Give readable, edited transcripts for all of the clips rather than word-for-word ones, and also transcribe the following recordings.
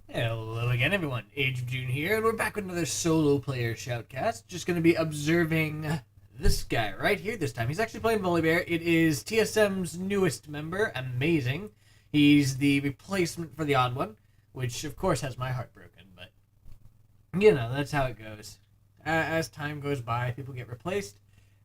Hello again, everyone. Age of June here, and we're back with another solo player shoutcast. Just going to be observing this guy right here this time. He's actually playing Volibear. It is TSM's newest member. Amazing. He's the replacement for TheOddOne, which of course has my heart broken, but you know, that's how it goes. As time goes by, people get replaced,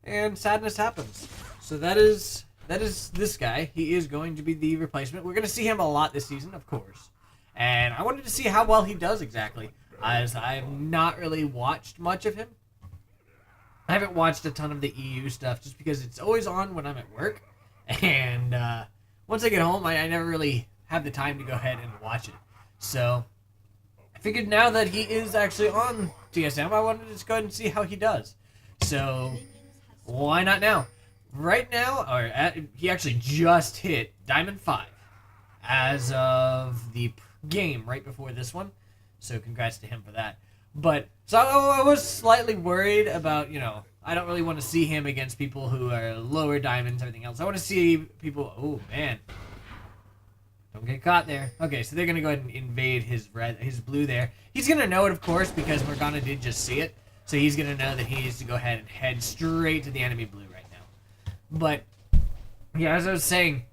and sadness happens. So that is this guy. He is going to be the replacement. We're going to see him a lot this season, of course. And I wanted to see how well he does exactly, as I've not really watched much of him. I haven't watched a ton of the EU stuff just because it's always on when I'm at work. And once I get home, I never really have the time to go ahead and watch it. So I figured now that he is actually on TSM, I wanted to just go ahead and see how he does. So why not now? Right now, he actually just hit Diamond 5 as of the game right before this one, so congrats to him for that. But so I was slightly worried about, I don't really want to see him against people who are lower diamonds, everything else. I want to see people. Oh man, don't get caught there. Okay, so they're gonna go ahead and invade his blue there. He's gonna know it, of course, because Morgana did just see it, so he's gonna know that he needs to go ahead and head straight to the enemy blue right now. But yeah, as I was saying,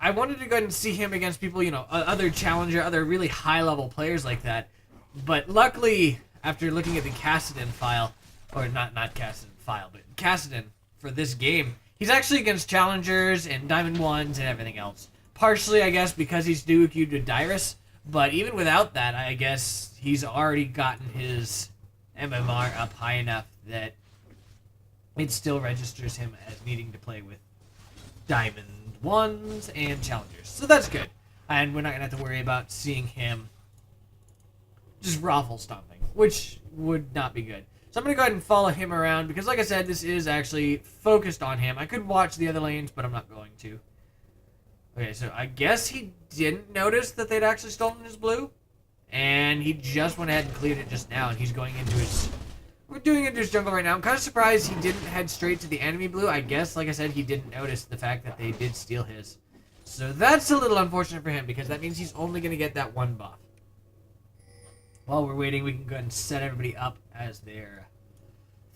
I wanted to go ahead and see him against people, other challenger, other really high-level players like that. But luckily, after looking at the Kassadin file, or not Kassadin file, but Kassadin for this game, he's actually against challengers and Diamond 1s and everything else. Partially, I guess, because he's duo queued with Dyrus, but even without that, I guess he's already gotten his MMR up high enough that it still registers him as needing to play with Diamond 1s and challengers. So that's good. And we're not going to have to worry about seeing him just raffle stomping, which would not be good. So I'm going to go ahead and follow him around because, like I said, this is actually focused on him. I could watch the other lanes, but I'm not going to. Okay, so I guess he didn't notice that they'd actually stolen his blue, and he just went ahead and cleared it just now, and he's going into his... We're doing into his jungle right now. I'm kind of surprised he didn't head straight to the enemy blue. I guess, like I said, he didn't notice the fact that they did steal his. So that's a little unfortunate for him because that means he's only going to get that one buff. While we're waiting, we can go ahead and set everybody up as their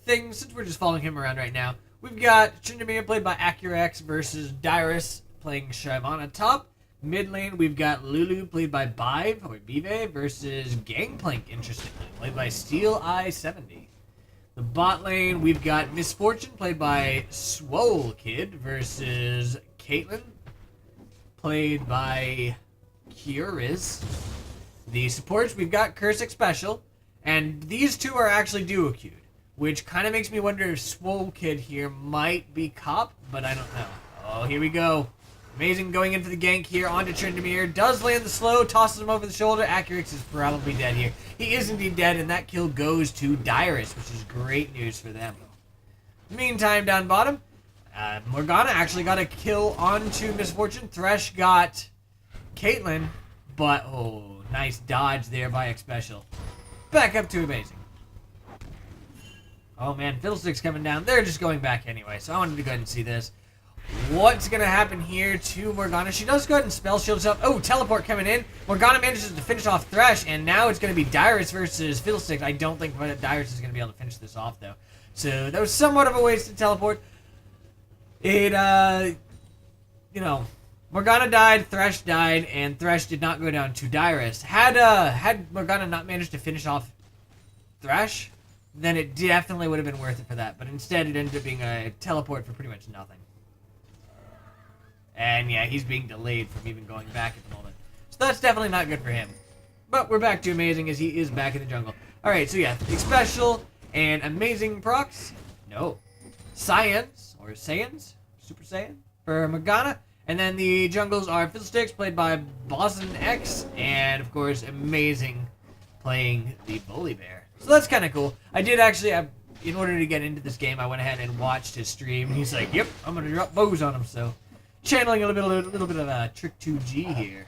thing, since we're just following him around right now. We've got Tryndamere played by Acurex versus Dyrus playing Shyvana top. Mid lane, we've got Lulu played by Bive versus Gangplank, interestingly, played by Steel Eye 70. The bot lane, we've got Misfortune, played by Swole Kid, versus Caitlyn, played by Curiz. The supports, we've got Cursic Special, and these two are actually duo queued, which kind of makes me wonder if Swole Kid here might be Cop, but I don't know. Oh, here we go. Amazing going into the gank here onto Tryndamere. Does land the slow, tosses him over the shoulder. Acurex is probably dead here. He is indeed dead, and that kill goes to Dyrus, which is great news for them. Meantime, down bottom, Morgana actually got a kill onto Misfortune. Thresh got Caitlyn, but, oh, nice dodge there by X Special. Back up to Amazing. Oh, man, Fiddlestick's coming down. They're just going back anyway, so I wanted to go ahead and see this. What's going to happen here to Morgana? She does go ahead and spell shield herself. Oh, teleport coming in. Morgana manages to finish off Thresh, and now it's going to be Dyrus versus Fiddlesticks. I don't think Dyrus is going to be able to finish this off, though. So that was somewhat of a wasted teleport. Morgana died, Thresh died, and Thresh did not go down to Dyrus. Had Morgana not managed to finish off Thresh, then it definitely would have been worth it for that. But instead, it ended up being a teleport for pretty much nothing. And yeah, he's being delayed from even going back at the moment. So that's definitely not good for him. But we're back to Amazing as he is back in the jungle. Alright, so yeah, Special and Amazing procs. No. Saiyans, or Saiyans, Super Saiyan, for Morgana. And then the jungles are Fiddlesticks, played by Boston X, and of course, Amazing, playing the Volibear. So that's kind of cool. I did actually, in order to get into this game, I went ahead and watched his stream. He's like, yep, I'm going to drop bows on him, so... Channeling a little bit of Trick 2G here.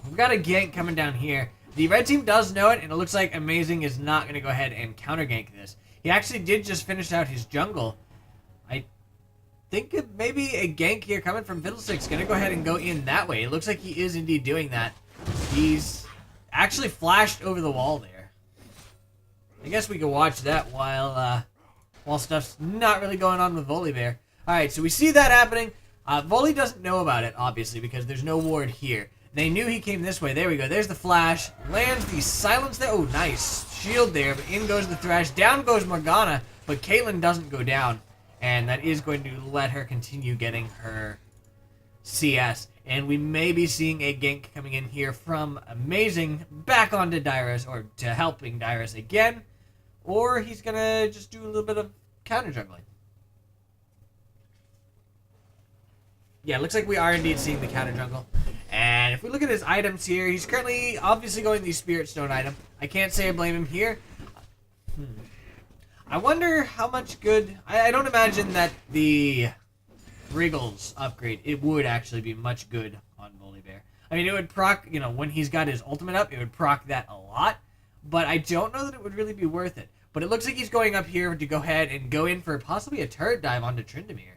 We've got a gank coming down here. The red team does know it, and it looks like Amazing is not going to go ahead and counter gank this. He actually did just finish out his jungle. I think maybe a gank here coming from Fiddlesticks. Gonna go ahead and go in that way. It looks like he is indeed doing that. He's actually flashed over the wall there. I guess we can watch that while stuff's not really going on with Volibear. Alright, so we see that happening. Volley doesn't know about it, obviously, because there's no ward here. They knew he came this way. There we go. There's the flash. Lands the silence there. Oh, nice. Shield there, but in goes the Thresh. Down goes Morgana, but Caitlyn doesn't go down. And that is going to let her continue getting her CS. And we may be seeing a gank coming in here from Amazing back onto Dyrus, or to helping Dyrus again. Or he's going to just do a little bit of counter jungling. Yeah, looks like we are indeed seeing the counter jungle. And if we look at his items here, he's currently obviously going the Spirit Stone item. I can't say I blame him here. I wonder how much good... I don't imagine that the Wriggles upgrade, it would actually be much good on Volibear. I mean, it would proc, you know, when he's got his ultimate up, it would proc that a lot. But I don't know that it would really be worth it. But it looks like he's going up here to go ahead and go in for possibly a turret dive onto Tryndamere.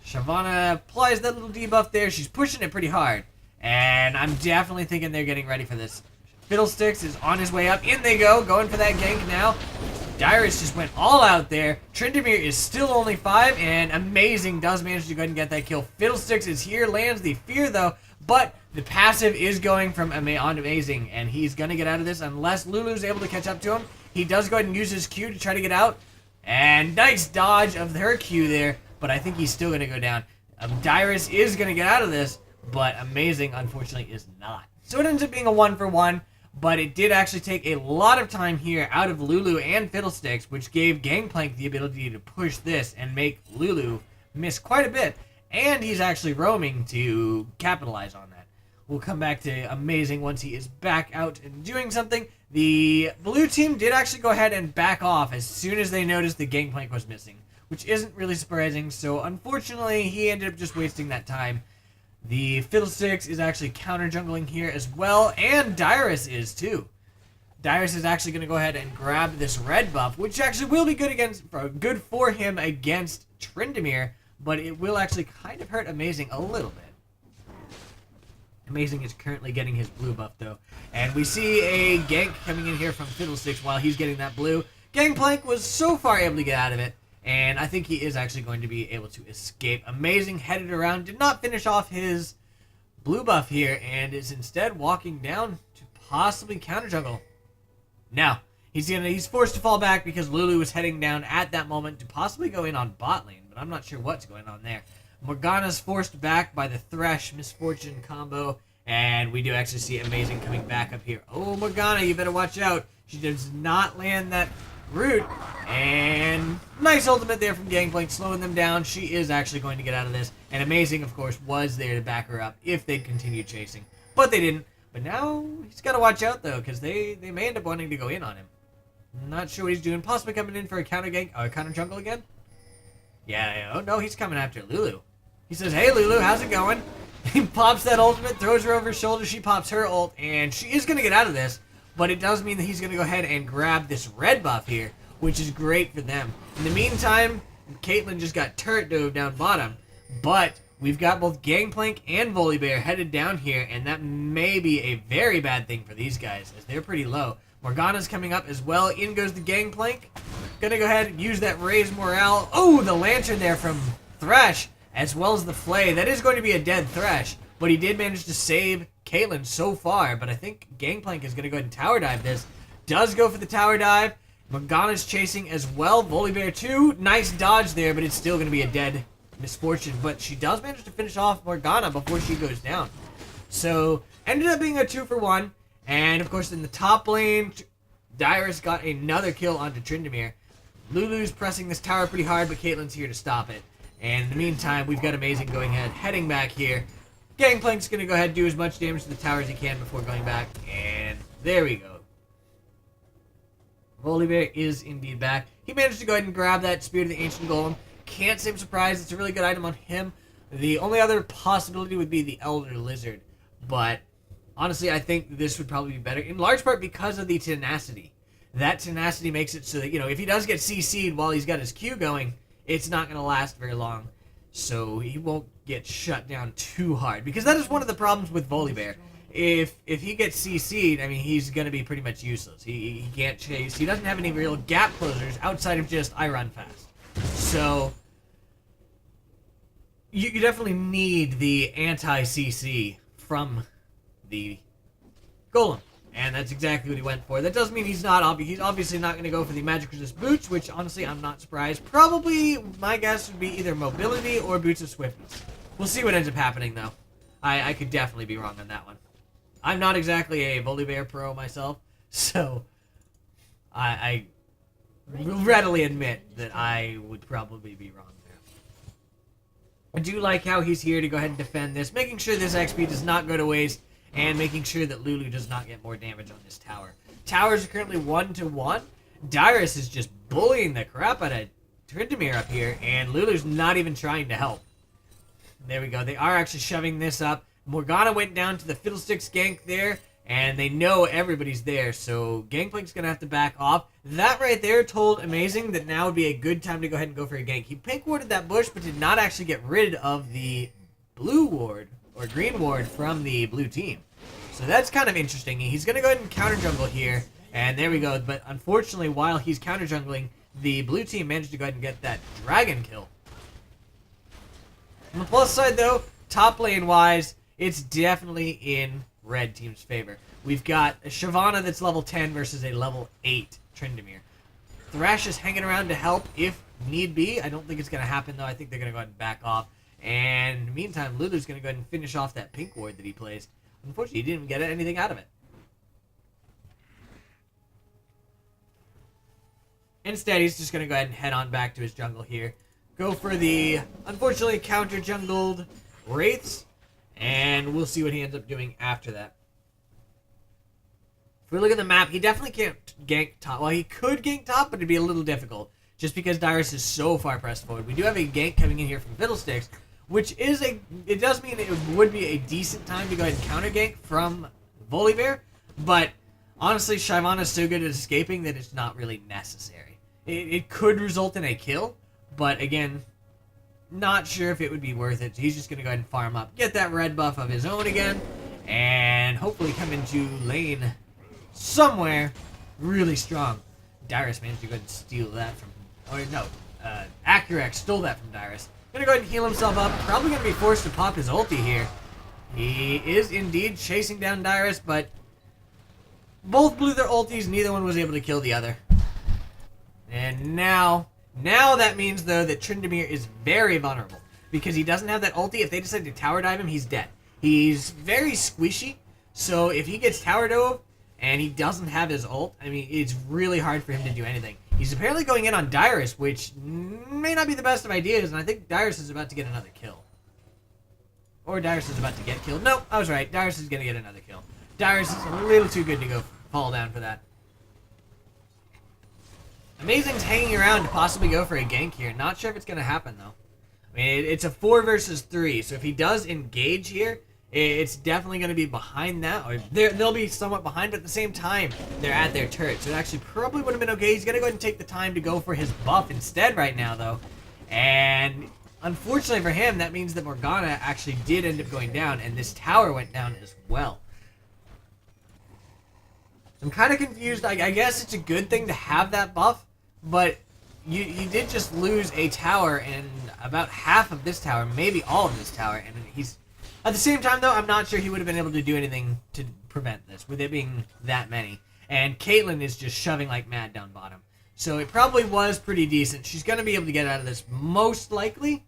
Shyvana applies that little debuff there. She's pushing it pretty hard. And I'm definitely thinking they're getting ready for this. Fiddlesticks is on his way up. In they go. Going for that gank now. Dyrus just went all out there. Tryndamere is still only 5. And Amazing does manage to go ahead and get that kill. Fiddlesticks is here. Lands the fear though. But the passive is going from on Amazing. And he's going to get out of this unless Lulu's able to catch up to him. He does go ahead and use his Q to try to get out. And nice dodge of her Q there. But I think he's still going to go down. Dyrus is going to get out of this, but Amazing, unfortunately, is not. So it ends up being a 1-for-1, but it did actually take a lot of time here out of Lulu and Fiddlesticks, which gave Gangplank the ability to push this and make Lulu miss quite a bit. And he's actually roaming to capitalize on that. We'll come back to Amazing once he is back out and doing something. The blue team did actually go ahead and back off as soon as they noticed the Gangplank was missing, which isn't really surprising, so unfortunately he ended up just wasting that time. The Fiddlesticks is actually counter-jungling here as well, and Dyrus is too. Dyrus is actually going to go ahead and grab this red buff, which actually will be good for him against Tryndamere, but it will actually kind of hurt Amazing a little bit. Amazing is currently getting his blue buff though, and we see a gank coming in here from Fiddlesticks while he's getting that blue. Gangplank was so far able to get out of it, and I think he is actually going to be able to escape. Amazing headed around, did not finish off his blue buff here, and is instead walking down to possibly counter juggle. Now, he's forced to fall back because Lulu was heading down at that moment to possibly go in on bot lane, but I'm not sure what's going on there. Morgana's forced back by the Thresh Misfortune combo, and we do actually see Amazing coming back up here. Oh, Morgana, you better watch out. She does not land that root, and nice ultimate there from Gangplank, slowing them down. She is actually going to get out of this, and Amazing, of course, was there to back her up if they'd continue chasing, but they didn't. But now he's got to watch out though, because they may end up wanting to go in on him. Not sure what he's doing. Possibly coming in for a counter gank, counter jungle again. Yeah. Oh no, he's coming after Lulu. He says, "Hey Lulu, how's it going?" He pops that ultimate, throws her over his shoulder. She pops her ult, and she is going to get out of this. But it does mean that he's going to go ahead and grab this red buff here, which is great for them. In the meantime, Caitlyn just got turret dove down bottom. But we've got both Gangplank and Volibear headed down here, and that may be a very bad thing for these guys, as they're pretty low. Morgana's coming up as well. In goes the Gangplank. Gonna go ahead and use that raise morale. Oh, the lantern there from Thresh, as well as the Flay. That is going to be a dead Thresh, but he did manage to save Caitlyn so far, but I think Gangplank is going to go ahead and tower dive this. Does go for the tower dive. Morgana's chasing as well. Volibear too. Nice dodge there, but it's still going to be a dead Misfortune. But she does manage to finish off Morgana before she goes down. So, ended up being a 2-for-1. And, of course, in the top lane, Dyrus got another kill onto Tryndamere. Lulu's pressing this tower pretty hard, but Caitlyn's here to stop it. And in the meantime, we've got Amazing going ahead, heading back here. Gangplank's going to go ahead and do as much damage to the tower as he can before going back. And there we go. Volibear is indeed back. He managed to go ahead and grab that Spear of the Ancient Golem. Can't say I'm surprised. It's a really good item on him. The only other possibility would be the Elder Lizard. But honestly, I think this would probably be better. In large part because of the tenacity. That tenacity makes it so that, you know, if he does get CC'd while he's got his Q going, it's not going to last very long. So he won't get shut down too hard. Because that is one of the problems with Volibear. If he gets CC'd, I mean, he's going to be pretty much useless. He can't chase. He doesn't have any real gap closers outside of just I run fast. So you definitely need the anti-CC from the Golem. And that's exactly what he went for. That doesn't mean he's obviously not going to go for the Magic Resist Boots, which honestly I'm not surprised. Probably my guess would be either Mobility or Boots of Swiftness. We'll see what ends up happening though. I could definitely be wrong on that one. I'm not exactly a Volibear pro myself, so I will readily admit that I would probably be wrong there. I do like how he's here to go ahead and defend this, making sure this XP does not go to waste, and making sure that Lulu does not get more damage on this tower. Towers are currently 1-1. Dyrus is just bullying the crap out of Tryndamere up here, and Lulu's not even trying to help. There we go. They are actually shoving this up. Morgana went down to the Fiddlesticks gank there, and they know everybody's there, so Gangplank's going to have to back off. That right there told Amazing that now would be a good time to go ahead and go for a gank. He pink warded that bush, but did not actually get rid of the blue ward, or green ward, from the blue team. So that's kind of interesting. He's going to go ahead and counter jungle here, and there we go. But unfortunately, while he's counter jungling, the blue team managed to go ahead and get that dragon kill. On the plus side, though, top lane-wise, it's definitely in red team's favor. We've got a Shyvana that's level 10 versus a level 8 Tryndamere. Thresh is hanging around to help if need be. I don't think it's going to happen, though. I think they're going to go ahead and back off. And in the meantime, Lulu's going to go ahead and finish off that pink ward that he placed. Unfortunately, he didn't get anything out of it. Instead, he's just going to go ahead and head on back to his jungle here. Go for the, unfortunately, counter-jungled Wraiths. And we'll see what he ends up doing after that. If we look at the map, he definitely can't gank top. Well, he could gank top, but it'd be a little difficult. Just because Dyrus is so far pressed forward. We do have a gank coming in here from Fiddlesticks, which is it does mean it would be a decent time to go ahead and counter gank from Volibear, but honestly, Shyvana is so good at escaping that it's not really necessary. It could result in a kill, but again, not sure if it would be worth it. He's just going to go ahead and farm up, get that red buff of his own again, and hopefully come into lane somewhere really strong. Dyrus managed to go ahead and steal that from, or no, Accurex stole that from Dyrus. Gonna go ahead and heal himself up. Probably gonna be forced to pop his ulti here. He is indeed chasing down Dyrus, but both blew their ultis. Neither one was able to kill the other. And now that means though that Tryndamere is very vulnerable because he doesn't have that ulti. If they decide to tower dive him, he's dead. He's very squishy, so if he gets tower dove and he doesn't have his ult, I mean, it's really hard for him to do anything. He's apparently going in on Dyrus, which may not be the best of ideas, and I think Dyrus is about to get another kill. Or Dyrus is about to get killed. Nope, I was right. Dyrus is going to get another kill. Dyrus is a little too good to go fall down for that. Amazing's hanging around to possibly go for a gank here. Not sure if it's going to happen, though. I mean, it's a 4 versus 3, so if he does engage here, it's definitely going to be behind that. Or they'll be somewhat behind, but at the same time, they're at their turret. So it actually probably would have been okay. He's going to go ahead and take the time to go for his buff instead right now, though. And unfortunately for him, that means that Morgana actually did end up going down, and this tower went down as well. So I'm kind of confused. I guess it's a good thing to have that buff, but you did just lose a tower and about half of this tower, maybe all of this tower, and he's... At the same time, though, I'm not sure he would have been able to do anything to prevent this, with it being that many. And Caitlyn is just shoving like mad down bottom. So it probably was pretty decent. She's going to be able to get out of this, most likely.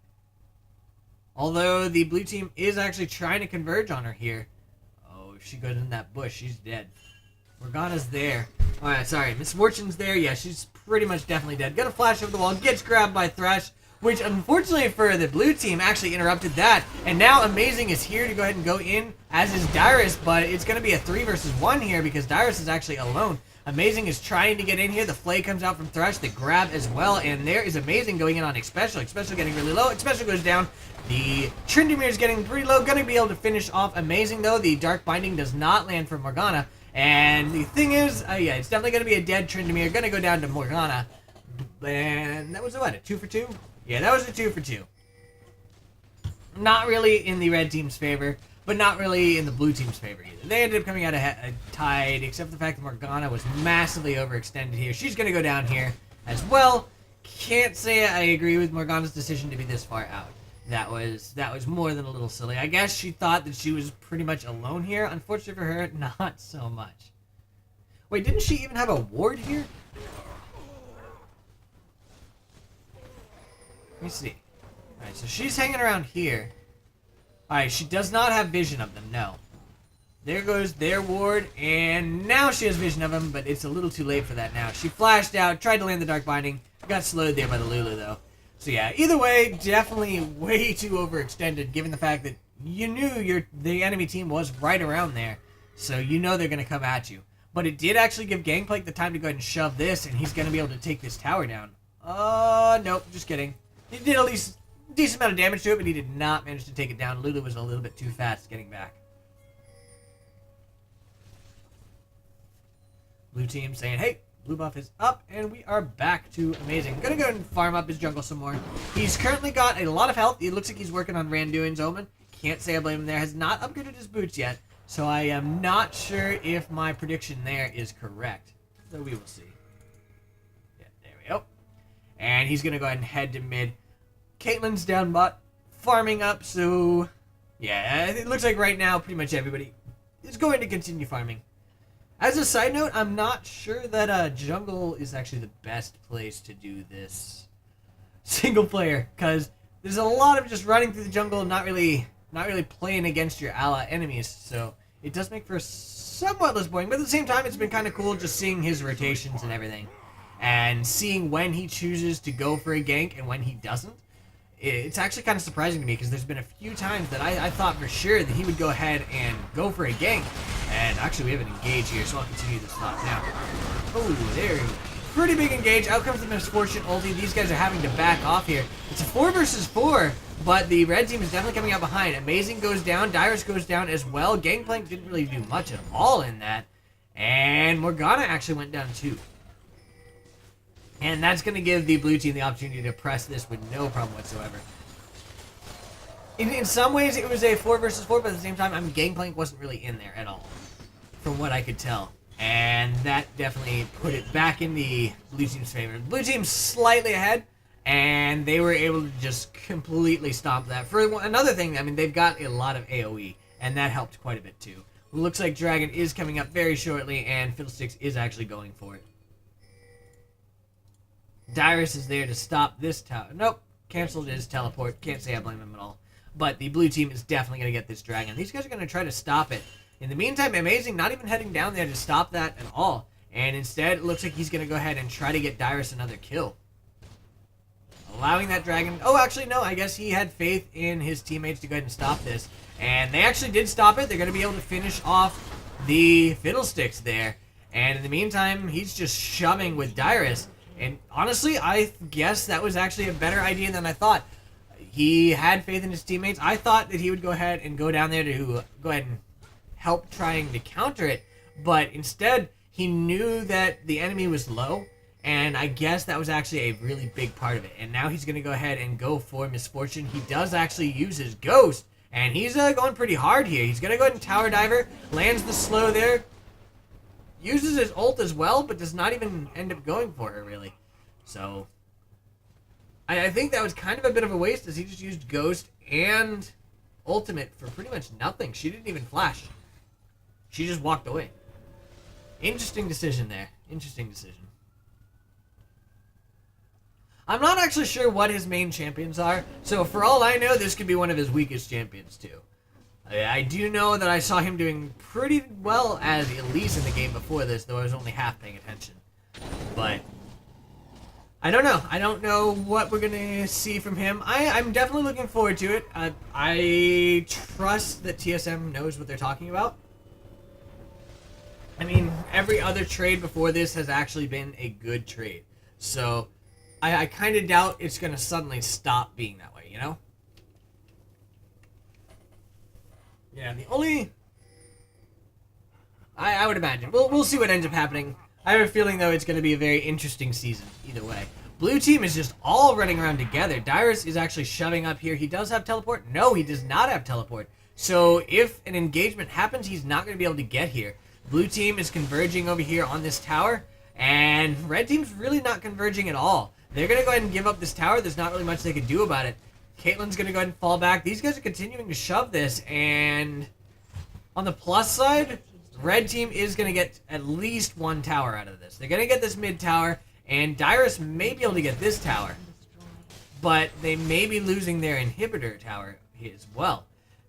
Although the blue team is actually trying to converge on her here. Oh, if she goes in that bush, she's dead. Morgana's there. Alright, sorry. Miss Fortune's there. Yeah, she's pretty much definitely dead. Got a flash over the wall. Gets grabbed by Thresh, which unfortunately for the blue team actually interrupted that. And now Amazing is here to go ahead and go in, as is Dyrus, but it's going to be a 3 versus 1 here because Dyrus is actually alone. Amazing is trying to get in here. The flay comes out from Thresh, the grab as well, and there is Amazing going in on Xpecial. Xpecial getting really low. Xpecial goes down. The Tryndamere is getting pretty low. Going to be able to finish off Amazing, though. The Dark Binding does not land for Morgana. And the thing is, yeah, it's definitely going to be a dead Tryndamere. Going to go down to Morgana. And that was what, a 2 for 2? Yeah, that was a 2 for 2. Not really in the red team's favor, but not really in the blue team's favor either. They ended up coming out tied, except for the fact that Morgana was massively overextended here. She's going to go down here as well. Can't say I agree with Morgana's decision to be this far out. That was more than a little silly. I guess she thought that she was pretty much alone here. Unfortunately for her, not so much. Wait, didn't she even have a ward here? Let me see. Alright, so she's hanging around here. Alright, she does not have vision of them, no. There goes their ward, and now she has vision of them, but it's a little too late for that now. She flashed out, tried to land the Dark Binding, got slowed there by the Lulu, though. So yeah, either way, definitely way too overextended, given the fact that you knew the enemy team was right around there, so you know they're going to come at you. But it did actually give Gangplank the time to go ahead and shove this, and he's going to be able to take this tower down. Nope, just kidding. He did at least a decent amount of damage to it, but he did not manage to take it down. Lulu was a little bit too fast getting back. Blue team saying, hey, blue buff is up, and we are back to Amazing. Gonna go and farm up his jungle some more. He's currently got a lot of health. It looks like he's working on Randuin's Omen. Can't say I blame him there. Has not upgraded his boots yet, so I am not sure if my prediction there is correct. So we will see. Yeah, there we go. And he's gonna go ahead and head to mid. Caitlyn's down bot, farming up, so yeah, it looks like right now pretty much everybody is going to continue farming. As a side note, I'm not sure that jungle is actually the best place to do this single player, because there's a lot of just running through the jungle and not really playing against your ally enemies, so it does make for somewhat less boring, but at the same time it's been kind of cool just seeing his rotations and everything, and seeing when he chooses to go for a gank and when he doesn't. It's actually kind of surprising to me, because there's been a few times that I thought for sure that he would go ahead and go for a gank. And actually, we have an engage here, so I'll continue this thought now. Oh, there we go. Pretty big engage. Out comes the Misfortune ulti. These guys are having to back off here. It's a 4 versus 4, but the red team is definitely coming out behind. Amazing goes down. Dyrus goes down as well. Gangplank didn't really do much at all in that. And Morgana actually went down too. And that's going to give the blue team the opportunity to press this with no problem whatsoever. In some ways, it was a 4 versus 4, but at the same time, Gangplank wasn't really in there at all, from what I could tell. And that definitely put it back in the blue team's favor. Blue team's slightly ahead, and they were able to just completely stomp that. For another thing, I mean, they've got a lot of AoE, and that helped quite a bit too. Looks like Dragon is coming up very shortly, and Fiddlesticks is actually going for it. Dyrus is there to stop this tower. Nope. Canceled his teleport. Can't say I blame him at all. But the blue team is definitely going to get this dragon. These guys are going to try to stop it. In the meantime, Amazing not even heading down there to stop that at all. And instead, it looks like he's going to go ahead and try to get Dyrus another kill. Allowing that dragon... Oh, actually, no. I guess he had faith in his teammates to go ahead and stop this. And they actually did stop it. They're going to be able to finish off the Fiddlesticks there. And in the meantime, he's just shoving with Dyrus. And honestly, I guess that was actually a better idea than I thought. He had faith in his teammates. I thought that he would go ahead and go down there to go ahead and help trying to counter it. But instead, he knew that the enemy was low. And I guess that was actually a really big part of it. And now he's going to go ahead and go for Misfortune. He does actually use his Ghost. And he's going pretty hard here. He's going to go ahead and Tower Diver. Lands the slow there. Uses his ult as well, but does not even end up going for her, really. So, I think that was kind of a bit of a waste, as he just used Ghost and Ultimate for pretty much nothing. She didn't even flash. She just walked away. Interesting decision there. Interesting decision. I'm not actually sure what his main champions are, so for all I know, this could be one of his weakest champions, too. I do know that I saw him doing pretty well as Elise in the game before this, though I was only half paying attention. But I don't know. I don't know what we're going to see from him. I'm definitely looking forward to it. I trust that TSM knows what they're talking about. I mean, every other trade before this has actually been a good trade. So I kind of doubt it's going to suddenly stop being that way, you know? Yeah, the only... I would imagine. We'll see what ends up happening. I have a feeling, though, it's going to be a very interesting season, either way. Blue team is just all running around together. Dyrus is actually shoving up here. He does have teleport. No, he does not have teleport. So if an engagement happens, he's not going to be able to get here. Blue team is converging over here on this tower, and red team's really not converging at all. They're going to go ahead and give up this tower. There's not really much they can do about it. Caitlyn's going to go ahead and fall back. These guys are continuing to shove this, and on the plus side, red team is going to get at least one tower out of this. They're going to get this mid tower, and Dyrus may be able to get this tower, but they may be losing their inhibitor tower as well.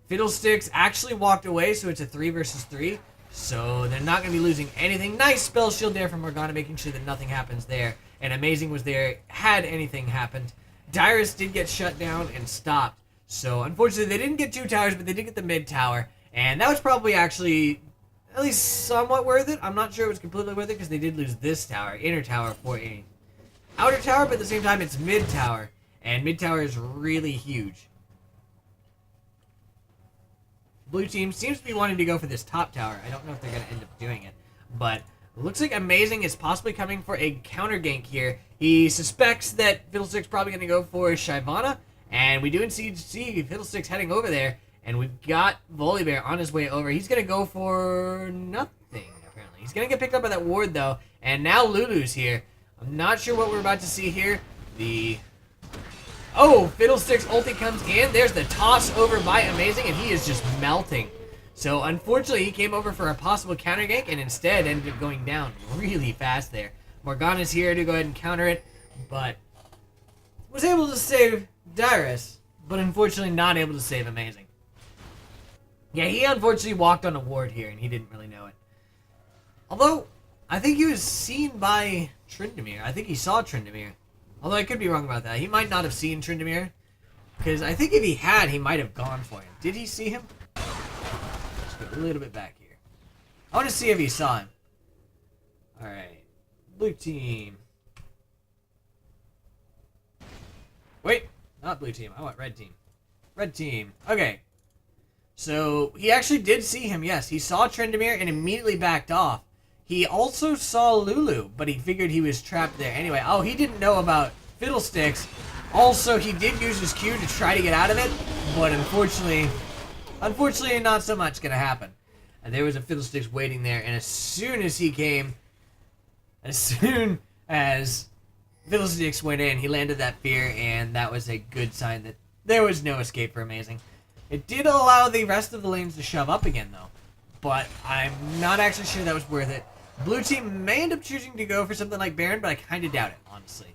Fiddlesticks actually walked away, so it's a 3 versus 3, so they're not going to be losing anything. Nice spell shield there from Morgana, making sure that nothing happens there, and Amazing was there had anything happened. Dyrus did get shut down and stopped, so unfortunately they didn't get 2 towers, but they did get the mid tower, and that was probably actually at least somewhat worth it. I'm not sure it was completely worth it because they did lose this tower, inner tower, for a outer tower, but at the same time it's mid tower, and mid tower is really huge. Blue team seems to be wanting to go for this top tower. I don't know if they're going to end up doing it, but it looks like Amazing is possibly coming for a counter gank here. He suspects that Fiddlestick's probably going to go for Shyvana, and we do see Fiddlesticks heading over there, and we've got Volibear on his way over. He's going to go for nothing, apparently. He's going to get picked up by that ward, though, and now Lulu's here. I'm not sure what we're about to see here. Oh, Fiddlestick's ulti comes in. There's the toss over by Amazing, and he is just melting. So, unfortunately, he came over for a possible counter gank, and instead ended up going down really fast there. Morgana's here to go ahead and counter it, but was able to save Dyrus, but unfortunately not able to save Amazing. Yeah, he unfortunately walked on a ward here, and he didn't really know it. Although, I think he was seen by Tryndamere. I think he saw Tryndamere. Although I could be wrong about that. He might not have seen Tryndamere, because I think if he had, he might have gone for him. Did he see him? Let's go a little bit back here. I want to see if he saw him. Alright. Blue team. Wait, not blue team. I want red team. Red team. Okay. So, he actually did see him, yes. He saw Tryndamere and immediately backed off. He also saw Lulu, but he figured he was trapped there. Anyway, oh, he didn't know about Fiddlesticks. Also, he did use his Q to try to get out of it, but unfortunately not so much going to happen. And there was a Fiddlesticks waiting there, and as soon as Fiddlesticks went in, he landed that fear, and that was a good sign that there was no escape for Amazing. It did allow the rest of the lanes to shove up again, though, but I'm not actually sure that was worth it. Blue team may end up choosing to go for something like Baron, but I kind of doubt it, honestly.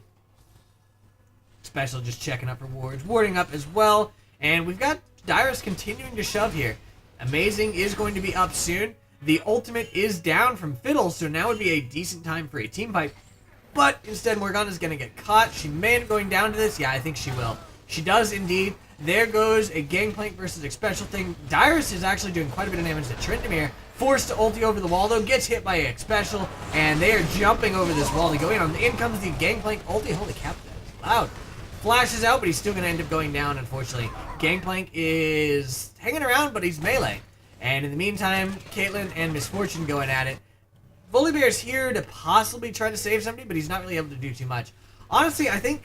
Special just checking up for wards, warding up as well, and we've got Dyrus continuing to shove here. Amazing is going to be up soon. The ultimate is down from Fiddle, so now would be a decent time for a team fight. But instead, Morgana's going to get caught. She may end up going down to this. Yeah, I think she will. She does indeed. There goes a Gangplank versus a special thing. Dyrus is actually doing quite a bit of damage to Tryndamere. Forced to ulti over the wall, though. Gets hit by a special, and they are jumping over this wall to go in. In comes the Gangplank ulti. Holy cow, that's loud. Flashes out, but he's still going to end up going down, unfortunately. Gangplank is hanging around, but he's melee. And in the meantime, Caitlyn and Misfortune going at it. Volibear's here to possibly try to save somebody, but he's not really able to do too much. Honestly, I think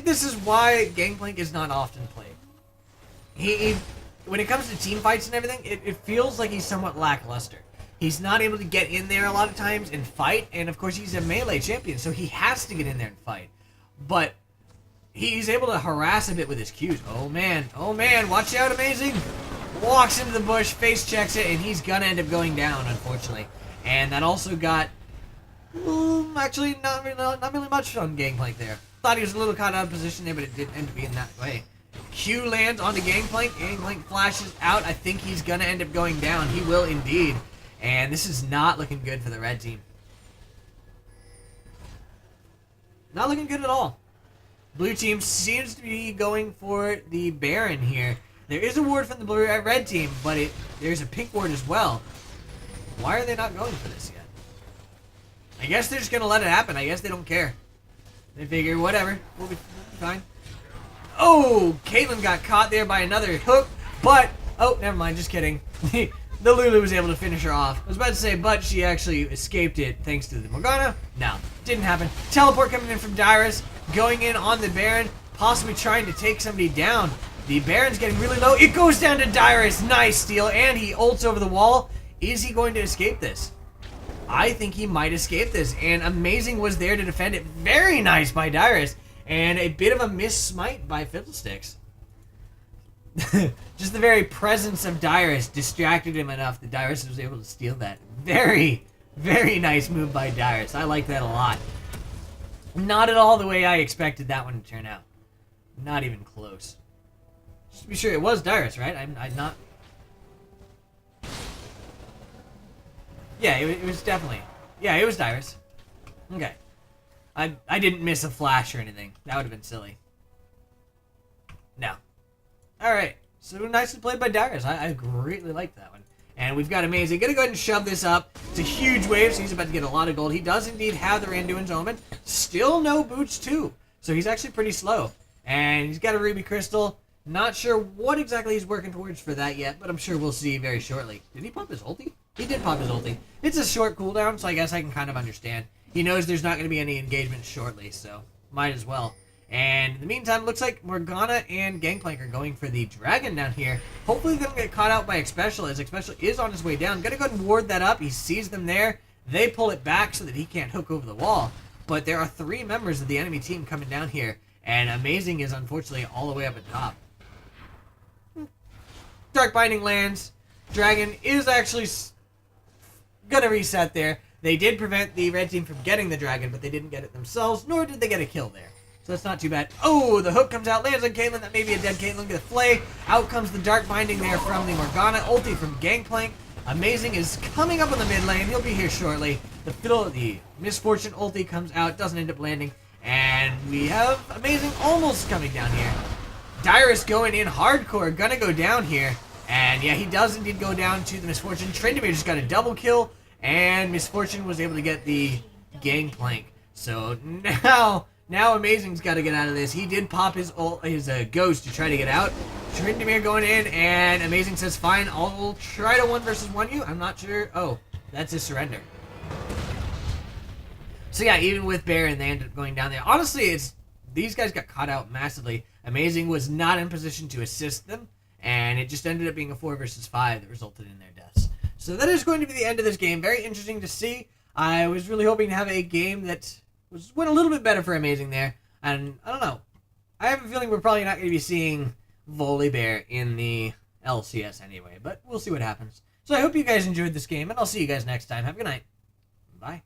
this is why Gangplank is not often played. He when it comes to team fights and everything, it feels like he's somewhat lackluster. He's not able to get in there a lot of times and fight, and of course he's a melee champion, so he has to get in there and fight. But he's able to harass a bit with his Qs. Oh man, watch out, Amazing! Walks into the bush, face checks it, and he's gonna end up going down, unfortunately. And that also got, actually not really much on Gangplank there. Thought he was a little caught out of position there, but it didn't end up being that way. Q lands onto Gangplank. Gangplank flashes out. I think he's gonna end up going down. He will indeed. And this is not looking good for the red team. Not looking good at all. Blue team seems to be going for the Baron here. There is a ward from the red team, but there's a pink ward as well. Why are they not going for this yet? I guess they're just going to let it happen. I guess they don't care. They figure, whatever, we'll be fine. Oh, Caitlyn got caught there by another hook, but, oh, never mind, just kidding. the Lulu was able to finish her off. I was about to say, but she actually escaped it thanks to the Morgana. No, didn't happen. Teleport coming in from Dyrus, going in on the Baron, possibly trying to take somebody down. The Baron's getting really low. It goes down to Dyrus. Nice steal, and he ults over the wall. Is he going to escape this? I think he might escape this, and Amazing was there to defend it. Very nice by Dyrus, and a bit of a miss smite by Fiddlesticks. Just the very presence of Dyrus distracted him enough that Dyrus was able to steal that. Very, very nice move by Dyrus. I like that a lot. Not at all the way I expected that one to turn out. Not even close. Just to be sure, it was Dyrus, right? I'm not... Yeah, it was definitely... Yeah, it was Dyrus. Okay. I didn't miss a flash or anything. That would have been silly. No. Alright. So nicely played by Dyrus. I greatly like that one. And we've got Amazing. Gonna go ahead and shove this up. It's a huge wave, so he's about to get a lot of gold. He does indeed have the Randuin's Omen. Still no boots, too. So he's actually pretty slow. And he's got a Ruby Crystal. Not sure what exactly he's working towards for that yet, but I'm sure we'll see very shortly. Did he pop his ulti? He did pop his ulti. It's a short cooldown, so I guess I can kind of understand. He knows there's not going to be any engagement shortly, so might as well. And in the meantime, looks like Morgana and Gangplank are going for the dragon down here. Hopefully they don't get caught out by Xpecial, as Xpecial is on his way down. Gonna go ahead and ward that up. He sees them there. They pull it back so that he can't hook over the wall. But there are 3 members of the enemy team coming down here, and Amazing is unfortunately all the way up at top. Dark Binding lands. Dragon is actually gonna reset there. They did prevent the red team from getting the dragon, but they didn't get it themselves, nor did they get a kill there. So that's not too bad. Oh, the hook comes out, lands on Caitlyn. That may be a dead Caitlyn. Get a flay. Out comes the Dark Binding there from the Morgana. Ulti from Gangplank. Amazing is coming up on the mid lane. He'll be here shortly. The Misfortune ulti comes out, doesn't end up landing. And we have Amazing almost coming down here. Dyrus going in hardcore, gonna go down here. And yeah, he does indeed go down to the Misfortune. Tryndamere just got a double kill, and Misfortune was able to get the Gangplank. So now Amazing's got to get out of this. He did pop his ghost to try to get out. Tryndamere going in, and Amazing says, fine, I'll try to 1 versus 1 you. I'm not sure. Oh, that's his surrender. So yeah, even with Baron, they ended up going down there. Honestly, these guys got caught out massively. Amazing was not in position to assist them, and it just ended up being a 4 versus 5 that resulted in their deaths. So that is going to be the end of this game. Very interesting to see. I was really hoping to have a game that went a little bit better for Amazing there, and I don't know. I have a feeling we're probably not going to be seeing Volibear in the LCS anyway, but we'll see what happens. So I hope you guys enjoyed this game, and I'll see you guys next time. Have a good night. Bye.